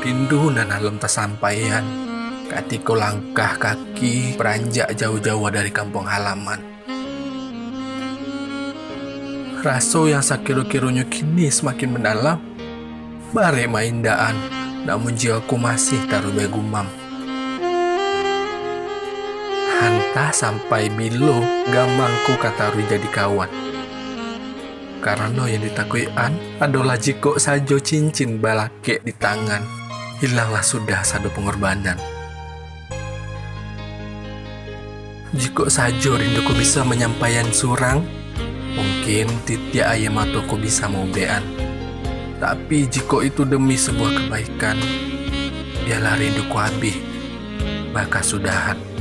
rindu nan halem tasampaian. Katiko langkah kaki beranjak jauh-jauh dari kampung halaman. Raso yang sakiru-kirunya kini semakin mendalam. Bare maindaan, namun jiwaku masih taruh begumam. Hantah sampai bilo gamangku kataru jadi kawan. Karena yang ditakuian adalah jiko sajo cincin balake di tangan. Hilanglah sudah satu pengorbanan. Jiko sajo rinduku bisa menyampaikan surang, mungkin titik ayam mataku bisa mau bean. Tapi jiko itu demi sebuah kebaikan, biarlah rinduku habis, maka sudahan.